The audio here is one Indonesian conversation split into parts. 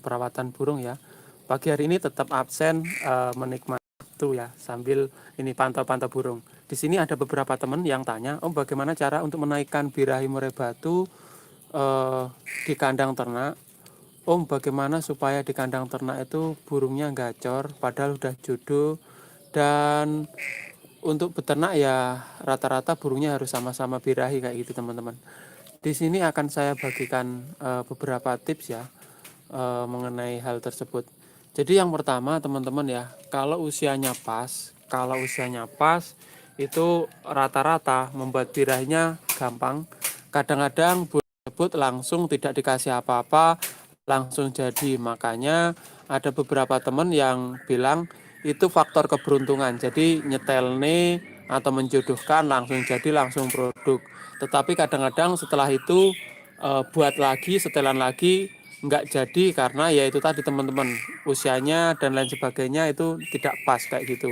perawatan burung ya. Pagi hari ini tetap absen menikmati waktu ya sambil ini pantau-pantau burung. Di sini ada beberapa teman yang tanya, Om bagaimana cara untuk menaikkan birahi murai batu di kandang ternak? Om bagaimana supaya di kandang ternak itu burungnya gacor padahal udah jodoh, dan untuk beternak ya rata-rata burungnya harus sama-sama birahi kayak gitu teman-teman. Di sini akan saya bagikan beberapa tips ya mengenai hal tersebut. Jadi yang pertama teman-teman ya, kalau usianya pas itu rata-rata membuat birahinya gampang. Kadang-kadang burung tersebut langsung tidak dikasih apa-apa, langsung jadi. Makanya ada beberapa teman yang bilang itu faktor keberuntungan. Jadi nyetel nih atau menjodohkan langsung jadi langsung produk. Tetapi kadang-kadang setelah itu buat lagi, setelan lagi nggak jadi karena ya itu tadi teman-teman, usianya dan lain sebagainya itu tidak pas kayak gitu.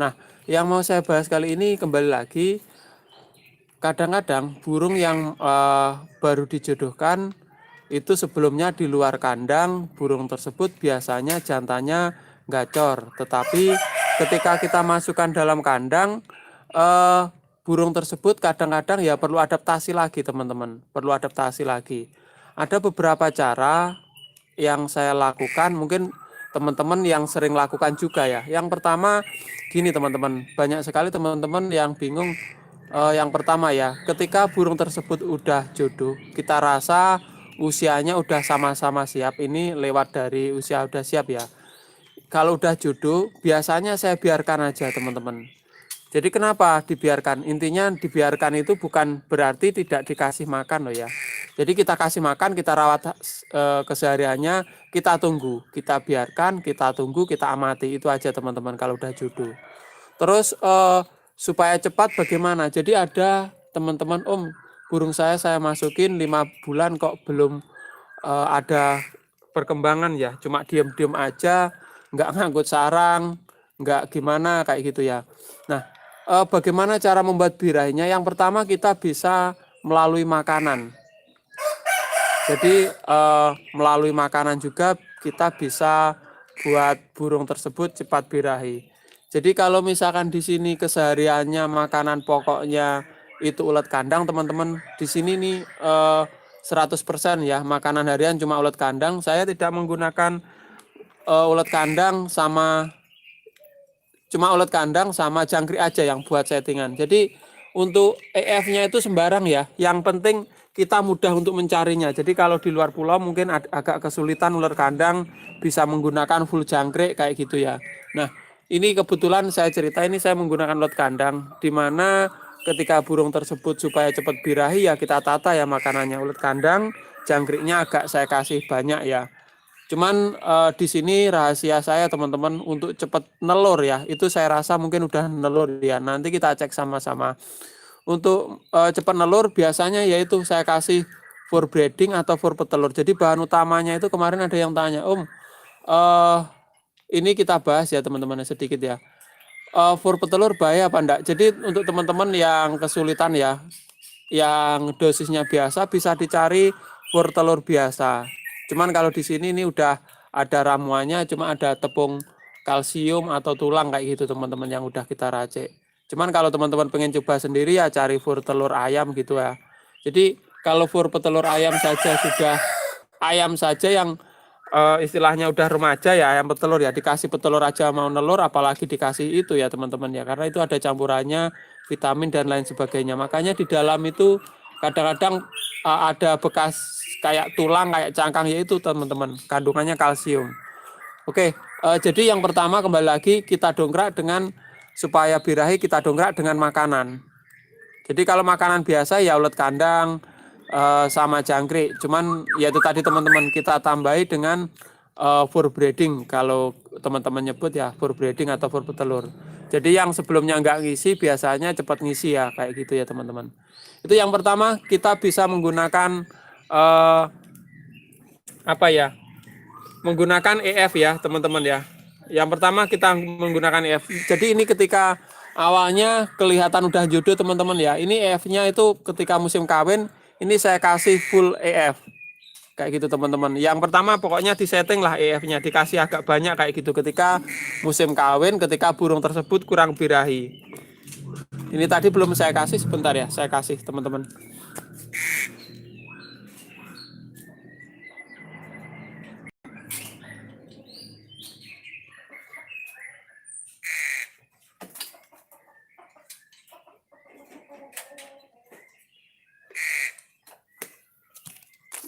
Nah, yang mau saya bahas kali ini kembali lagi, kadang-kadang burung yang baru dijodohkan itu sebelumnya di luar kandang, burung tersebut biasanya jantannya gacor. Tetapi ketika kita masukkan dalam kandang, burung tersebut kadang-kadang ya perlu adaptasi lagi teman-teman, perlu adaptasi lagi. Ada beberapa cara yang saya lakukan, mungkin teman-teman yang sering lakukan juga ya. Yang pertama gini teman-teman, banyak sekali teman-teman yang bingung. Yang pertama ya, ketika burung tersebut udah jodoh, kita rasa usianya udah sama-sama siap, ini lewat dari usia udah siap ya. Kalau udah jodoh, biasanya saya biarkan aja teman-teman. Jadi kenapa dibiarkan? Intinya dibiarkan itu bukan berarti tidak dikasih makan loh ya. Jadi kita kasih makan, kita rawat kesehariannya, kita tunggu, kita biarkan, kita tunggu, kita amati, itu aja teman-teman kalau udah jodoh. Terus supaya cepat bagaimana? Jadi ada teman-teman, Om, burung saya masukin 5 bulan kok belum ada perkembangan ya, cuma diem-diem aja, nggak ngangkut sarang, nggak gimana kayak gitu ya. Nah, bagaimana cara membuat birahinya? Yang pertama kita bisa melalui makanan. Jadi melalui makanan juga kita bisa buat burung tersebut cepat birahi. Jadi kalau misalkan di sini kesehariannya makanan pokoknya itu ulat kandang teman-teman, di sini nih 100% ya makanan harian cuma ulat kandang. Saya tidak menggunakan ulat kandang sama cuma ulat kandang sama jangkrik aja yang buat settingan. Jadi untuk EF-nya itu sembarang ya. Yang penting kita mudah untuk mencarinya. Jadi kalau di luar pulau mungkin agak kesulitan ular kandang, bisa menggunakan full jangkrik kayak gitu ya. Nah, ini kebetulan saya cerita ini saya menggunakan ulat kandang, di mana ketika burung tersebut supaya cepat birahi ya kita tata ya makanannya. Ulat kandang, jangkriknya agak saya kasih banyak ya. Cuman di sini rahasia saya teman-teman untuk cepat nelur ya, itu saya rasa mungkin udah nelur ya. Nanti kita cek sama-sama. Untuk cepat nelur biasanya yaitu saya kasih for breeding atau for petelur. Jadi bahan utamanya itu kemarin ada yang tanya, Om, ini kita bahas ya teman-teman sedikit ya. For petelur bahaya apa enggak? Jadi untuk teman-teman yang kesulitan ya, yang dosisnya biasa bisa dicari for telur biasa. Cuman kalau di sini ini udah ada ramuannya, cuma ada tepung kalsium atau tulang kayak gitu teman-teman yang udah kita racik. Cuman kalau teman-teman pengen coba sendiri ya cari fur telur ayam gitu ya. Jadi kalau fur petelur ayam saja sudah, ayam saja yang istilahnya udah remaja ya, ayam petelur ya, dikasih petelur aja mau nelur, apalagi dikasih itu ya teman-teman ya, karena itu ada campurannya vitamin dan lain sebagainya. Makanya di dalam itu kadang-kadang ada bekas kayak tulang, kayak cangkang, yaitu teman-teman kandungannya kalsium. Oke, jadi yang pertama kembali lagi kita dongkrak dengan, supaya birahi kita dongkrak dengan makanan. Jadi kalau makanan biasa ya ulat kandang sama jangkrik. Cuman ya itu tadi teman-teman kita tambahi dengan fur breeding. Kalau teman-teman nyebut ya fur breeding atau fur petelur. Jadi yang sebelumnya nggak ngisi biasanya cepat ngisi ya kayak gitu ya teman-teman. Itu yang pertama, kita bisa menggunakan apa ya? Menggunakan EF ya teman-teman ya. Yang pertama kita menggunakan EF. Jadi ini ketika awalnya kelihatan udah jodoh teman-teman ya. Ini EF-nya itu ketika musim kawin ini saya kasih full EF. Kayak gitu teman-teman. Yang pertama pokoknya disetting lah EF-nya, dikasih agak banyak kayak gitu ketika musim kawin, ketika burung tersebut kurang birahi. Ini tadi belum saya kasih, sebentar ya, saya kasih teman-teman.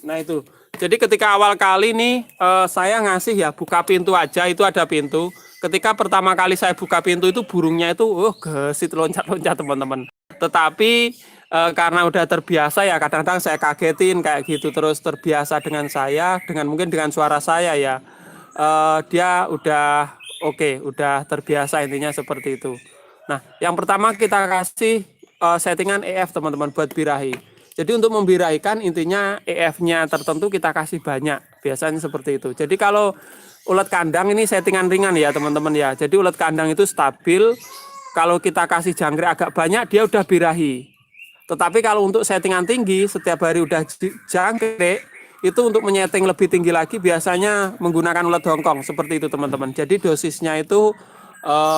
Nah itu, jadi ketika awal kali nih saya ngasih ya buka pintu aja, itu ada pintu. Ketika pertama kali saya buka pintu itu burungnya itu gesit loncat-loncat teman-teman. Tetapi karena udah terbiasa ya, kadang-kadang saya kagetin kayak gitu, terus terbiasa dengan saya, dengan mungkin dengan suara saya ya, dia udah oke, udah terbiasa intinya seperti itu. Nah, yang pertama kita kasih settingan EF teman-teman buat birahi. Jadi untuk membirahikan intinya EF-nya tertentu kita kasih banyak, biasanya seperti itu. Jadi kalau ulet kandang ini settingan ringan ya teman-teman ya. Jadi ulet kandang itu stabil, kalau kita kasih jangkrik agak banyak dia udah birahi. Tetapi kalau untuk settingan tinggi setiap hari udah jangkrik, itu untuk menyeting lebih tinggi lagi biasanya menggunakan ulet Hongkong seperti itu teman-teman. Jadi dosisnya itu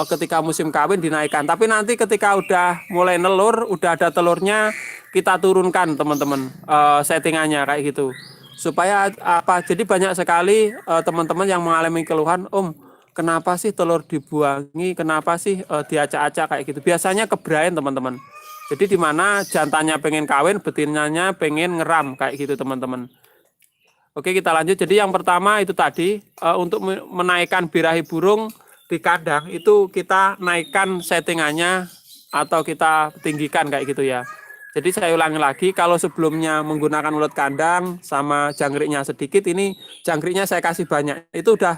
ketika musim kawin dinaikkan. Tapi nanti ketika udah mulai nelur, udah ada telurnya, kita turunkan teman-teman settingannya kayak gitu. Supaya apa? Jadi banyak sekali teman-teman yang mengalami keluhan, Om, kenapa sih telur dibuangi? Kenapa sih diacak-acak kayak gitu? Biasanya kebrain teman-teman. Jadi di mana jantannya pengen kawin, betinanya pengen ngeram kayak gitu teman-teman. Oke, kita lanjut. Jadi yang pertama itu tadi untuk menaikkan birahi burung di kandang itu kita naikkan settingannya atau kita tinggikan kayak gitu ya. Jadi saya ulangi lagi, kalau sebelumnya menggunakan ulet kandang sama jangkriknya sedikit, ini jangkriknya saya kasih banyak. Itu udah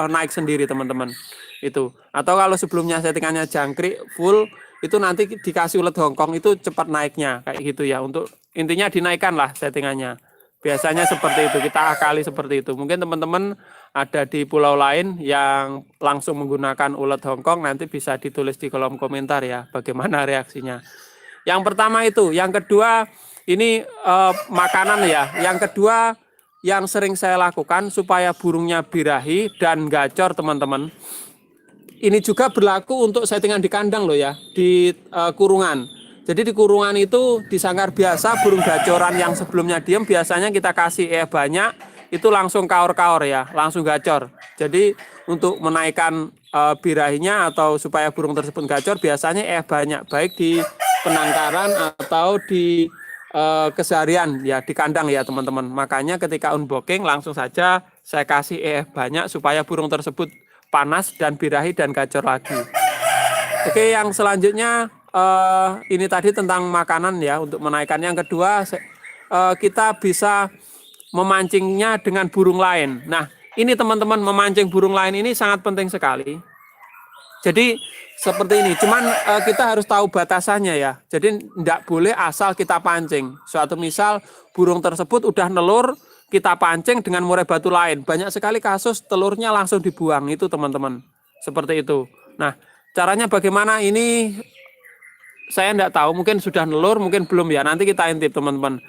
naik sendiri teman-teman. Itu. Atau kalau sebelumnya settingannya jangkrik full, itu nanti dikasih ulet Hongkong itu cepat naiknya kayak gitu ya. Untuk intinya dinaikkan lah settingannya. Biasanya seperti itu, kita akali seperti itu. Mungkin teman-teman ada di pulau lain yang langsung menggunakan ulet Hongkong, nanti bisa ditulis di kolom komentar ya bagaimana reaksinya. Yang pertama itu, yang kedua ini makanan ya. Yang kedua yang sering saya lakukan supaya burungnya birahi dan gacor teman-teman. Ini juga berlaku untuk settingan di kandang loh ya, di kurungan. Jadi di kurungan itu di sangkar biasa burung gacoran yang sebelumnya diem biasanya kita kasih banyak, itu langsung kaor-kaor ya, langsung gacor. Jadi untuk menaikkan birahinya atau supaya burung tersebut gacor biasanya banyak, baik di penangkaran atau di keseharian ya di kandang ya teman-teman. Makanya ketika unboxing langsung saja saya kasih banyak supaya burung tersebut panas dan birahi dan gacor lagi. Oke, yang selanjutnya ini tadi tentang makanan ya untuk menaikkan. Yang kedua kita bisa memancingnya dengan burung lain. Nah, ini teman-teman, memancing burung lain ini sangat penting sekali. Jadi seperti ini, cuman kita harus tahu batasannya ya. Jadi tidak boleh asal kita pancing. Suatu misal burung tersebut udah nelur, kita pancing dengan murai batu lain. Banyak sekali kasus telurnya langsung dibuang itu teman-teman. Seperti itu. Nah, caranya bagaimana ini saya tidak tahu, mungkin sudah nelur, mungkin belum ya. Nanti kita intip teman-teman.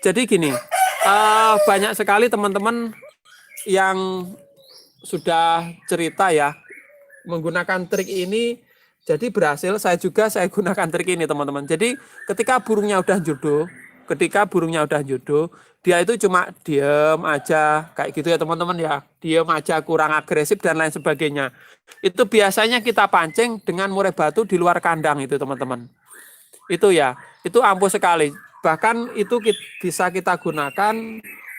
Jadi gini, banyak sekali teman-teman yang sudah cerita ya menggunakan trik ini, jadi berhasil. Saya gunakan trik ini teman-teman. Jadi ketika burungnya udah jodoh, dia itu cuma diem aja kayak gitu ya teman-teman ya, diem aja, kurang agresif dan lain sebagainya. Itu biasanya kita pancing dengan murai batu di luar kandang itu teman-teman. Itu ya, itu ampuh sekali. Bahkan itu bisa kita gunakan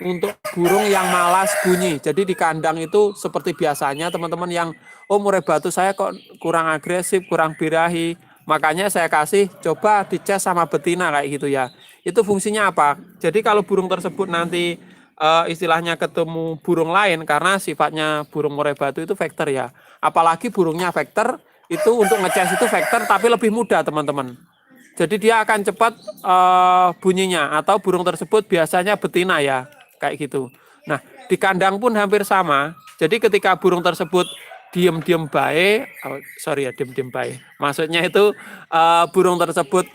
untuk burung yang malas bunyi. Jadi di kandang itu seperti biasanya teman-teman yang murai batu saya kok kurang agresif, kurang birahi. Makanya saya kasih coba dicas sama betina kayak gitu ya. Itu fungsinya apa? Jadi kalau burung tersebut nanti istilahnya ketemu burung lain, karena sifatnya burung murai batu itu vektor ya. Apalagi burungnya vektor, itu untuk ngecas itu vektor tapi lebih mudah teman-teman. Jadi dia akan cepat bunyinya, atau burung tersebut biasanya betina ya, kayak gitu. Nah, di kandang pun hampir sama. Jadi ketika burung tersebut diem-diem baik, diem-diem baik. Maksudnya itu burung tersebut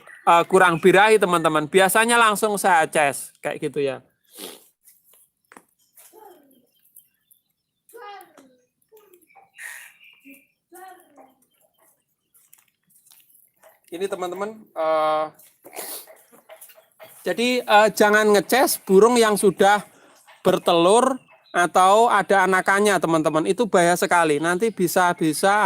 kurang birahi teman-teman. Biasanya langsung saya cas, kayak gitu ya. Ini teman-teman, jadi jangan ngeces burung yang sudah bertelur atau ada anakannya teman-teman, itu bahaya sekali. Nanti bisa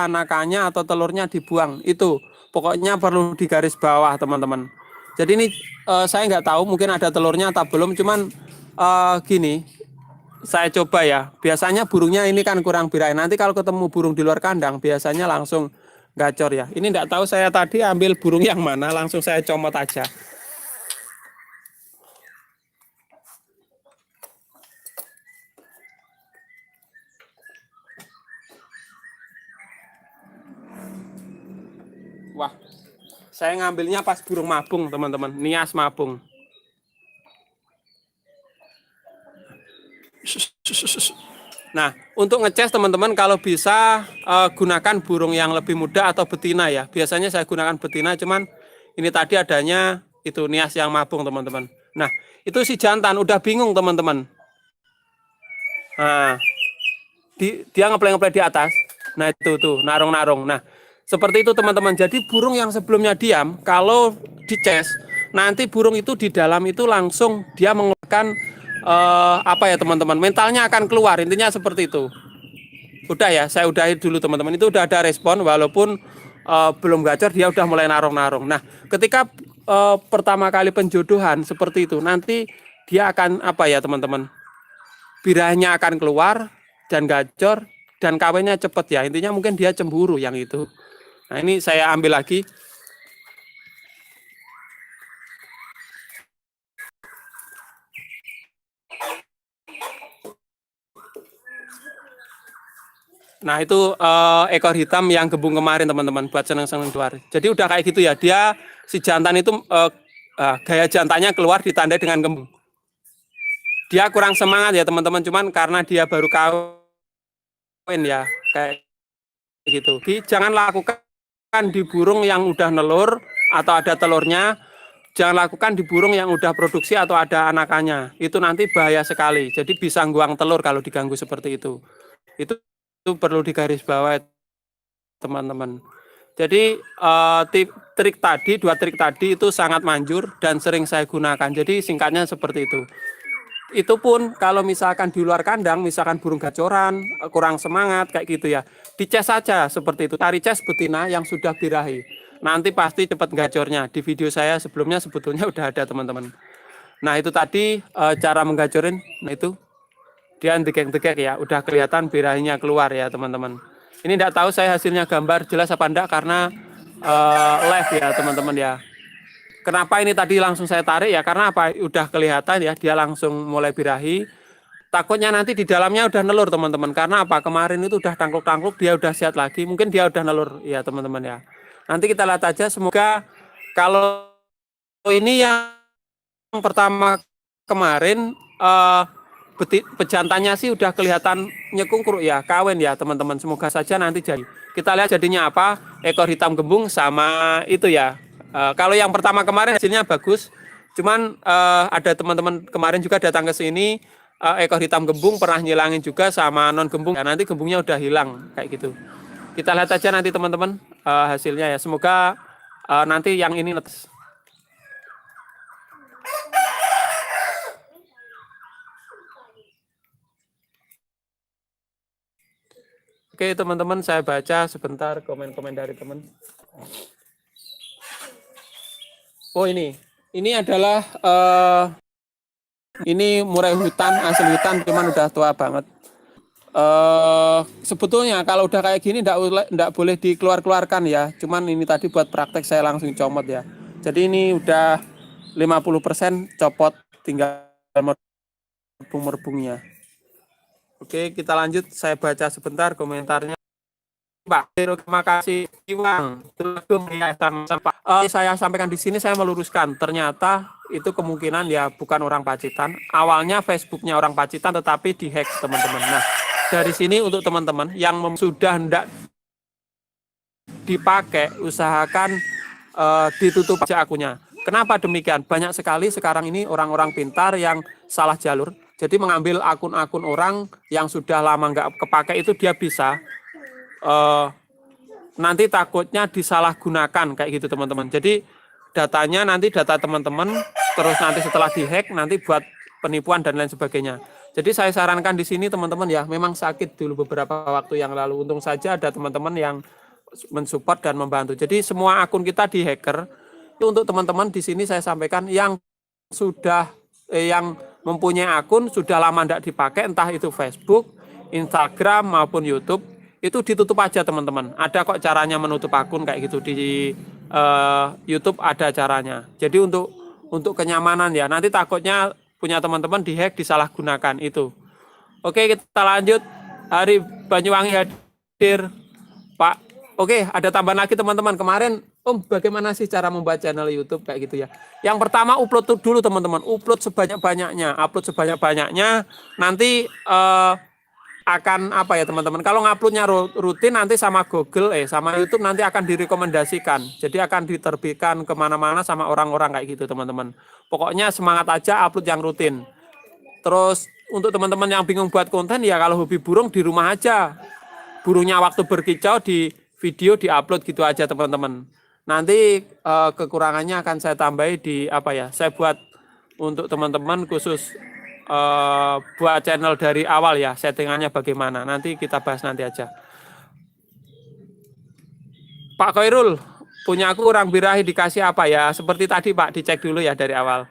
anakannya atau telurnya dibuang. Itu pokoknya perlu digaris bawah teman-teman. Jadi ini saya nggak tahu mungkin ada telurnya atau belum, cuman gini, saya coba ya. Biasanya burungnya ini kan kurang birahi. Nanti kalau ketemu burung di luar kandang biasanya langsung gacor ya. Ini nggak tahu saya tadi ambil burung yang mana, langsung saya comot aja. Wah, saya ngambilnya pas burung mabung teman-teman, nias mabung. Nah, untuk ngecas teman-teman kalau bisa gunakan burung yang lebih muda atau betina ya. Biasanya saya gunakan betina, cuman ini tadi adanya itu nias yang mabung teman-teman. Nah, itu si jantan udah bingung teman-teman. Nah, dia ngeplay-ngeplay di atas. Nah, itu tuh narung-narung. Nah, seperti itu teman-teman. Jadi burung yang sebelumnya diam, kalau dices, nanti burung itu di dalam itu langsung dia mengeluarkan apa ya teman-teman, mentalnya akan keluar, intinya seperti itu. Udah ya, saya udahi dulu teman-teman. Itu udah ada respon, walaupun belum gacor dia udah mulai narung-narung. Nah, ketika pertama kali penjodohan seperti itu, nanti dia akan apa ya teman-teman, birahnya akan keluar dan gacor dan kawinnya cepet ya. Intinya mungkin dia cemburu yang itu. Nah, ini saya ambil lagi. Nah, itu ekor hitam yang gembung kemarin teman-teman, buat seneng-seneng luar. Jadi udah kayak gitu ya, dia si jantan itu gaya jantannya keluar ditandai dengan gembung. Dia kurang semangat ya teman-teman, cuman karena dia baru kawin ya, kayak gitu. Jangan lakukan di burung yang udah nelur atau ada telurnya. Jangan lakukan di burung yang udah produksi atau ada anakannya. Itu nanti bahaya sekali. Jadi bisa nguang telur kalau diganggu seperti itu. Itu perlu digaris bawah teman-teman. Jadi dua trik tadi itu sangat manjur dan sering saya gunakan. Jadi singkatnya seperti itu. Itu pun kalau misalkan di luar kandang, misalkan burung gacoran, kurang semangat kayak gitu ya, dicas saja seperti itu. Cari cas betina yang sudah birahi. Nanti pasti cepat gacornya. Di video saya sebelumnya sebetulnya udah ada teman-teman. Nah itu tadi cara menggacorin. Nah itu dia degek-degek ya, udah kelihatan birahinya keluar ya teman-teman. Ini tidak tahu saya hasilnya gambar jelas apa enggak karena live ya teman-teman ya. Kenapa ini tadi langsung saya tarik ya, karena apa, udah kelihatan ya dia langsung mulai birahi. Takutnya nanti di dalamnya udah nelur teman-teman, karena apa, kemarin itu udah tangkluk-tangkluk, dia udah sehat lagi, mungkin dia udah nelur ya teman-teman ya. Nanti kita lihat aja, semoga kalau ini yang pertama kemarin pejantannya sih udah kelihatan nyekungkruk ya, kawin ya teman-teman, semoga saja nanti jadi. Kita lihat jadinya apa, ekor hitam gembung sama itu ya. Kalau yang pertama kemarin hasilnya bagus, cuman ada teman-teman kemarin juga datang ke sini, ekor hitam gembung pernah nyilangin juga sama non gembung. Ya, nanti gembungnya udah hilang kayak gitu. Kita lihat aja nanti teman-teman hasilnya ya. Semoga nanti yang ini netes. Oke teman-teman, saya baca sebentar komen-komen dari teman. Oh ini adalah ini murai hutan, asli hutan, cuman udah tua banget. Sebetulnya kalau udah kayak gini enggak boleh dikeluarkan ya. Cuman ini tadi buat praktek saya langsung comot ya. Jadi ini udah 50% copot, tinggal merebung-merebungnya. Oke, kita lanjut. Saya baca sebentar komentarnya. Pak, terima kasih Iwang. Saya sampaikan di sini, saya meluruskan. Ternyata itu kemungkinan ya bukan orang Pacitan. Awalnya Facebooknya orang Pacitan, tetapi dihack teman-teman. Nah, dari sini untuk teman-teman yang sudah hendak dipakai, usahakan ditutup aja akunnya. Kenapa demikian? Banyak sekali sekarang ini orang-orang pintar yang salah jalur. Jadi mengambil akun-akun orang yang sudah lama nggak kepake itu dia bisa nanti takutnya disalahgunakan kayak gitu teman-teman. Jadi datanya nanti data teman-teman, terus nanti setelah dihack nanti buat penipuan dan lain sebagainya. Jadi saya sarankan di sini teman-teman ya, memang sakit dulu beberapa waktu yang lalu. Untung saja ada teman-teman yang mensupport dan membantu. Jadi semua akun kita di hacker. Itu untuk teman-teman di sini saya sampaikan yang sudah yang mempunyai akun sudah lama tidak dipakai, entah itu Facebook, Instagram maupun YouTube, itu ditutup aja teman-teman. Ada kok caranya menutup akun kayak gitu di YouTube, ada caranya. Jadi untuk kenyamanan ya. Nanti takutnya punya teman-teman dihack, disalahgunakan itu. Oke, kita lanjut. Hari Banyuwangi hadir, Pak. Oke, ada tambahan lagi teman-teman. Kemarin, bagaimana sih cara membuat channel YouTube kayak gitu ya? Yang pertama upload dulu teman-teman. Upload sebanyak-banyaknya. Upload sebanyak-banyaknya. Nanti akan apa ya teman-teman? Kalau nguploadnya rutin nanti sama Google, sama YouTube nanti akan direkomendasikan. Jadi akan diterbitkan kemana-mana sama orang-orang kayak gitu teman-teman. Pokoknya semangat aja upload yang rutin. Terus untuk teman-teman yang bingung buat konten ya kalau hobi burung di rumah aja. Burungnya waktu berkicau di video diupload gitu aja teman-teman. Nanti kekurangannya akan saya tambahi di apa ya? Saya buat untuk teman-teman khusus buat channel dari awal ya, settingannya bagaimana. Nanti kita bahas nanti aja. Pak Khairul, punya aku orang birahi dikasih apa ya? Seperti tadi Pak, dicek dulu ya dari awal.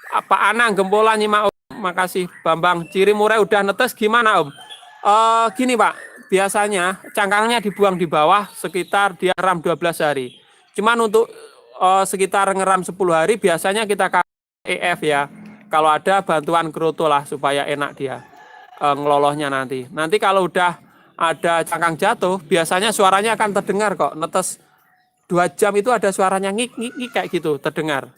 Pak Anang, Gempola nyimak Om. Makasih Bambang. Ciri murai udah netes gimana Om? Gini Pak, biasanya cangkangnya dibuang di bawah sekitar dia ram 12 hari. Cuman untuk sekitar ngeram 10 hari biasanya kita kasih EF ya. Kalau ada bantuan kroto lah supaya enak dia ngelolohnya nanti. Nanti kalau udah ada cangkang jatuh, biasanya suaranya akan terdengar kok. Netes 2 jam itu ada suaranya ngik kayak gitu terdengar.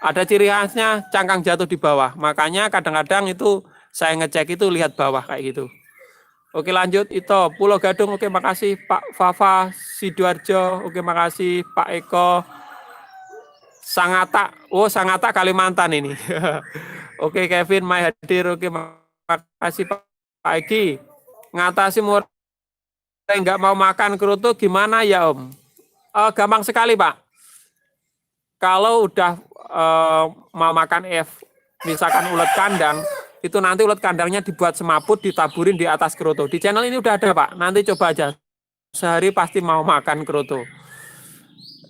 Ada ciri khasnya cangkang jatuh di bawah. Makanya kadang-kadang itu saya ngecek itu lihat bawah kayak gitu. Oke lanjut, itu Pulau Gadung. Oke makasih Pak Fafa Sidoarjo. Oke makasih Pak Eko Sangata. Oh Sangata Kalimantan ini. Oke Kevin Mai hadir. Oke makasih Pak Egi. Ngatasi murai nggak mau makan kerutu gimana ya Om? Gampang sekali Pak. Kalau udah mau makan misalkan ulet kandang, itu nanti ulet kandangnya dibuat semaput, ditaburin di atas kerutu. Di channel ini udah ada Pak, nanti coba aja. Sehari pasti mau makan kerutu.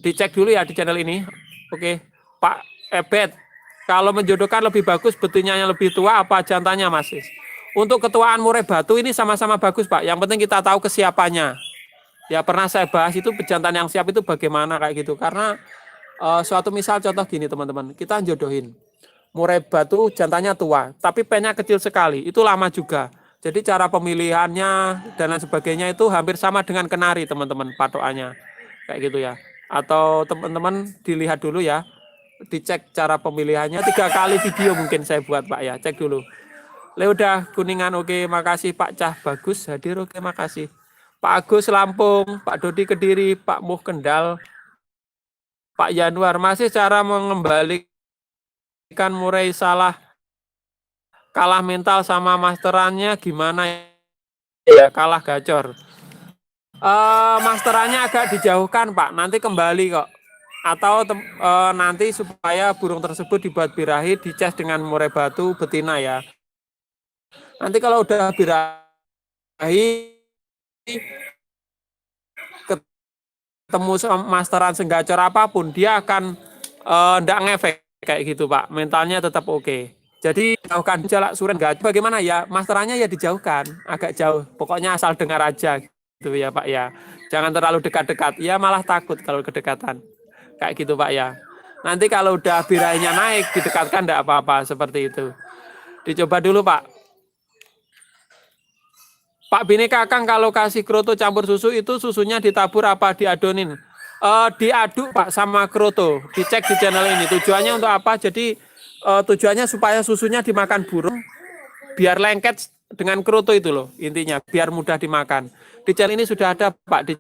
Dicek dulu ya di channel ini. Oke, Pak Ebet, kalau menjodohkan lebih bagus betinanya yang lebih tua apa jantannya Mas? Untuk ketuaan murai batu ini sama-sama bagus Pak, yang penting kita tahu kesiapannya. Ya pernah saya bahas itu pejantan yang siap itu bagaimana kayak gitu, karena suatu misal contoh gini teman-teman, kita jodohin murai batu jantannya tua, tapi pennya kecil sekali, itu lama juga. Jadi cara pemilihannya dan lain sebagainya itu hampir sama dengan kenari teman-teman, patokannya kayak gitu ya. Atau teman-teman dilihat dulu ya, dicek cara pemilihannya 3 kali video mungkin saya buat Pak ya, cek dulu. Udah Kuningan, oke makasih Pak Cah Bagus hadir, oke makasih. Pak Agus Lampung, Pak Dodi Kediri, Pak Muh Kendal, Pak Januar, masih cara mengembalikan murai salah kalah mental sama masterannya gimana ya, kalah gacor. Masterannya agak dijauhkan Pak, nanti kembali kok. Atau nanti supaya burung tersebut dibuat birahi, dicas dengan murai batu betina ya. Nanti kalau udah birahi ketemu masteran senggacor apapun, dia akan ndak ngefek kayak gitu Pak, mentalnya tetap oke. Jadi jauhkan jalak suren gacor. Bagaimana ya, masterannya ya dijauhkan, agak jauh. Pokoknya asal dengar aja gitu ya Pak ya. Jangan terlalu dekat-dekat, ya malah takut kalau kedekatan. Kayak gitu Pak ya. Nanti kalau udah birahinya naik, didekatkan ndak apa-apa seperti itu. Dicoba dulu Pak. Pak Bini Kakang kalau kasih kroto campur susu itu susunya ditabur apa diadonin? Diaduk Pak sama kroto. Dicek di channel ini. Tujuannya untuk apa? Jadi tujuannya supaya susunya dimakan burung biar lengket dengan kroto itu loh intinya. Biar mudah dimakan. Di channel ini sudah ada Pak. Di